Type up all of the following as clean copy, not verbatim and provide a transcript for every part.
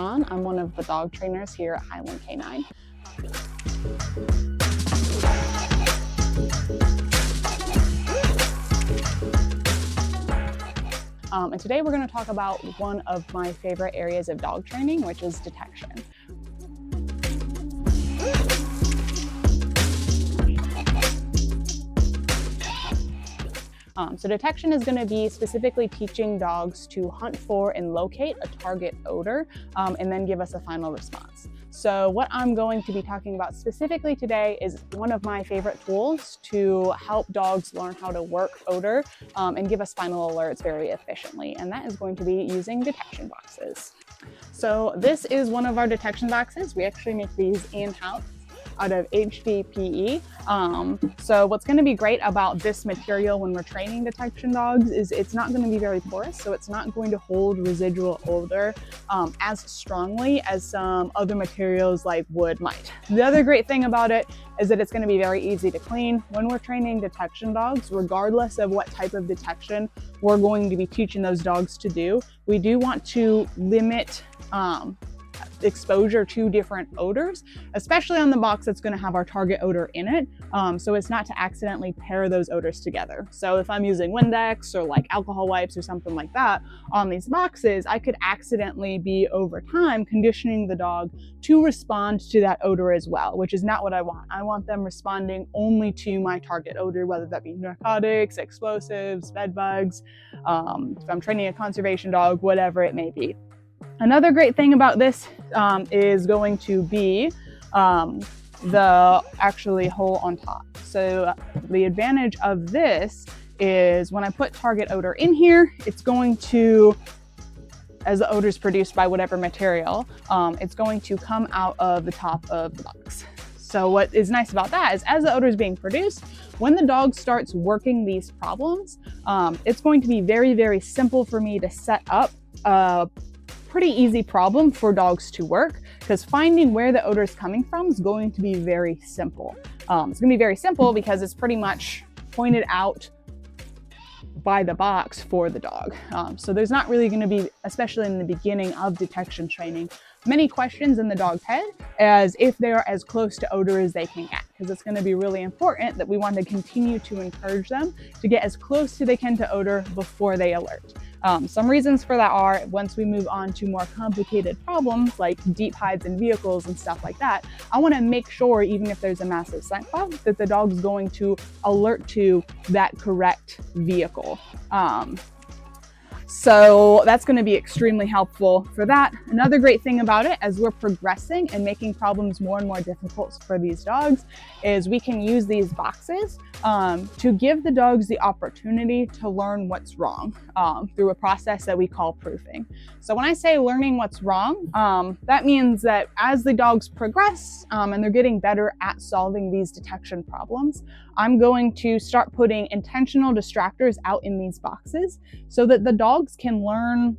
Vaughn. I'm one of the dog trainers here at Highland Canine. And today we're going to talk about one of my favorite areas of dog training, which is detection. So detection is going to be specifically teaching dogs to hunt for and locate a target odor, and then give us a final response. So what I'm going to be talking about specifically today is one of my favorite tools to help dogs learn how to work odor and give us final alerts very efficiently, and that is going to be using detection boxes. So this is one of our detection boxes. We actually make these in-house out of HDPE. So what's going to be great about this material when we're training detection dogs is it's not going to be very porous, so it's not going to hold residual odor as strongly as some other materials like wood might. The other great thing about it is that it's going to be very easy to clean. When we're training detection dogs, regardless of what type of detection we're going to be teaching those dogs to do, we do want to limit exposure to different odors, especially on the box that's going to have our target odor in it, so it's not to accidentally pair those odors together. So if I'm using Windex or like alcohol wipes or something like that on these boxes, I could accidentally be over time conditioning the dog to respond to that odor as well, which is not what I want. I want them responding only to my target odor, whether that be narcotics, explosives, bed bugs, if I'm training a conservation dog, whatever it may be. Another great thing about this is going to be the actually hole on top. So the advantage of this is when I put target odor in here, it's going to, as the odor is produced by whatever material, it's going to come out of the top of the box. So what is nice about that is as the odor is being produced, when the dog starts working these problems, it's going to be very, very simple for me to set up a pretty easy problem for dogs to work, because finding where the odor is coming from is going to be very simple. It's going to be very simple because it's pretty much pointed out by the box for the dog. So there's not really going to be, especially in the beginning of detection training, many questions in the dog's head as if they're as close to odor as they can get, because it's going to be really important that we want to continue to encourage them to get as close as they can to odor before they alert. Some reasons for that are, once we move on to more complicated problems like deep hides in vehicles and stuff like that, I want to make sure, even if there's a massive scent cloud, that the dog's going to alert to that correct vehicle. So that's going to be extremely helpful for that. Another great thing about it, as we're progressing and making problems more and more difficult for these dogs, is we can use these boxes to give the dogs the opportunity to learn what's wrong through a process that we call proofing. So when I say learning what's wrong, that means that as the dogs progress and they're getting better at solving these detection problems, I'm going to start putting intentional distractors out in these boxes so that the dogs can learn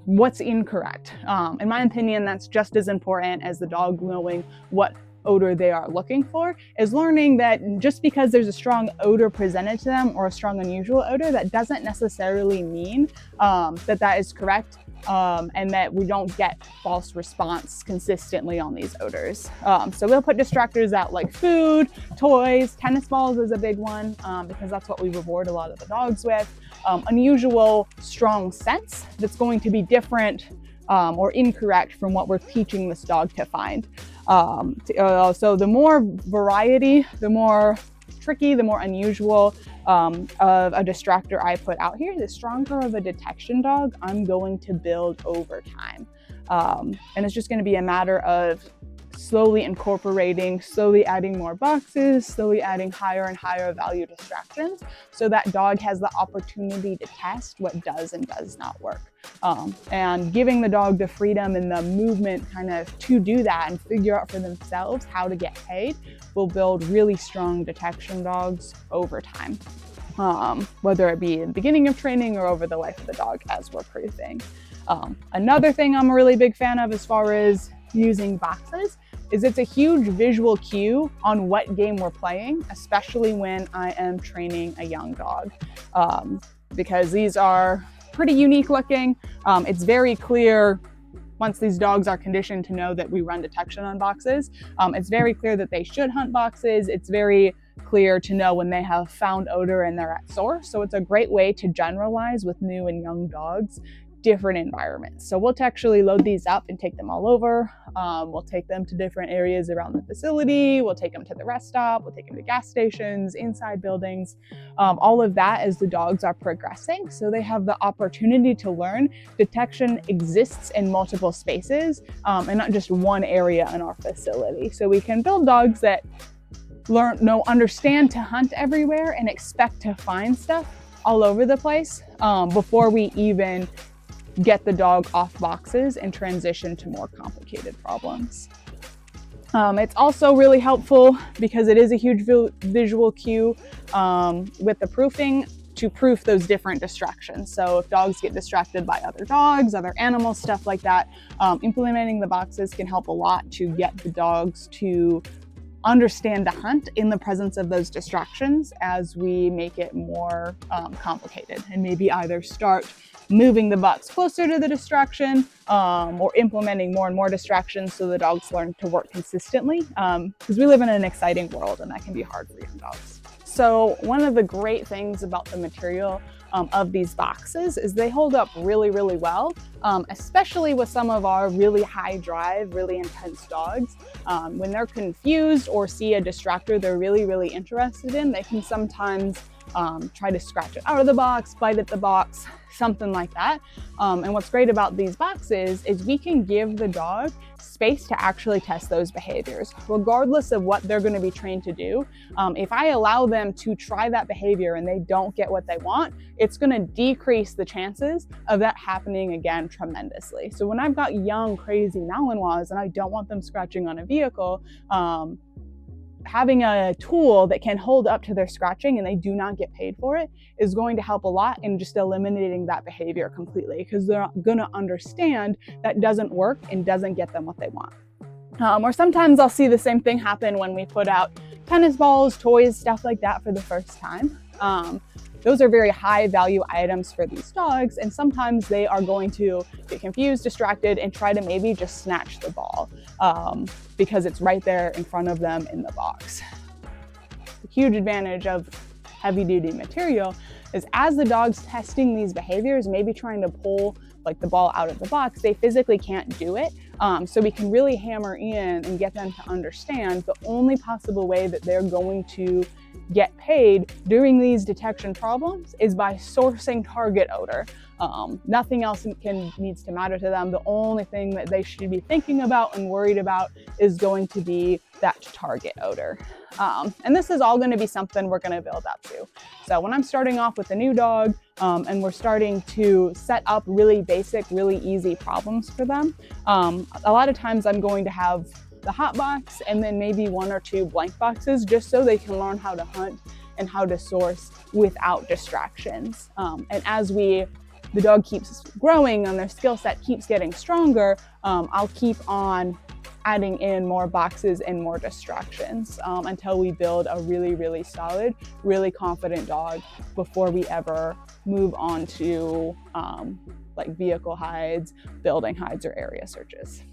what's incorrect. In my opinion, that's just as important as the dog knowing what odor they are looking for, is learning that just because there's a strong odor presented to them or a strong unusual odor, that doesn't necessarily mean that is correct. And that we don't get false response consistently on these odors. So we'll put distractors out like food, toys, tennis balls is a big one, because that's what we reward a lot of the dogs with. Unusual, strong scents that's going to be different or incorrect from what we're teaching this dog to find. So the more variety, the more tricky, the more unusual of a distractor I put out here, the stronger of a detection dog I'm going to build over time. And it's just going to be a matter of slowly incorporating, slowly adding more boxes, slowly adding higher and higher value distractions, so that dog has the opportunity to test what does and does not work. And giving the dog the freedom and the movement kind of to do that and figure out for themselves how to get paid will build really strong detection dogs over time, whether it be in the beginning of training or over the life of the dog as we're proofing. Another thing I'm a really big fan of as far as using boxes is it's a huge visual cue on what game we're playing, especially when I am training a young dog, because these are pretty unique looking. It's very clear once these dogs are conditioned to know that we run detection on boxes, it's very clear that they should hunt boxes. It's very clear to know when they have found odor and they're at source. So it's a great way to generalize with new and young dogs different environments. So we'll actually load these up and take them all over. We'll take them to different areas around the facility. We'll take them to the rest stop. We'll take them to gas stations, inside buildings, all of that as the dogs are progressing. So they have the opportunity to learn detection exists in multiple spaces and not just one area in our facility. So we can build dogs that understand to hunt everywhere and expect to find stuff all over the place before we even get the dog off boxes and transition to more complicated problems. It's also really helpful because it is a huge visual cue with the proofing to proof those different distractions. So if dogs get distracted by other dogs, other animals, stuff like that, implementing the boxes can help a lot to get the dogs to understand to hunt in the presence of those distractions as we make it more complicated, and maybe either start moving the box closer to the distraction or implementing more and more distractions so the dogs learn to work consistently, because we live in an exciting world and that can be hard for young dogs. So one of the great things about the material of these boxes is they hold up really, really well, especially with some of our really high drive, really intense dogs. When they're confused or see a distractor they're really, really interested in, they can sometimes try to scratch it out of the box, bite at the box, something like that. And what's great about these boxes is we can give the dog space to actually test those behaviors, regardless of what they're going to be trained to do. If I allow them to try that behavior and they don't get what they want, it's going to decrease the chances of that happening again tremendously. So when I've got young, crazy Malinois and I don't want them scratching on a vehicle, having a tool that can hold up to their scratching and they do not get paid for it is going to help a lot in just eliminating that behavior completely, because they're going to understand that doesn't work and doesn't get them what they want. Or sometimes I'll see the same thing happen when we put out tennis balls, toys, stuff like that for the first time. Those are very high value items for these dogs, and sometimes they are going to get confused, distracted, and try to maybe just snatch the ball because it's right there in front of them in the box. The huge advantage of heavy duty material is as the dog's testing these behaviors, maybe trying to pull like the ball out of the box, they physically can't do it. So we can really hammer in and get them to understand the only possible way that they're going to get paid during these detection problems is by sourcing target odor. Nothing else needs to matter to them. The only thing that they should be thinking about and worried about is going to be that target odor. And this is all going to be something we're going to build up to. So when I'm starting off with a new dog and we're starting to set up really basic, really easy problems for them, a lot of times I'm going to have the hot box and then maybe one or two blank boxes just so they can learn how to hunt and how to source without distractions. And as the dog keeps growing and their skill set keeps getting stronger, I'll keep on adding in more boxes and more distractions until we build a really, really solid, really confident dog before we ever move on to like vehicle hides, building hides, or area searches.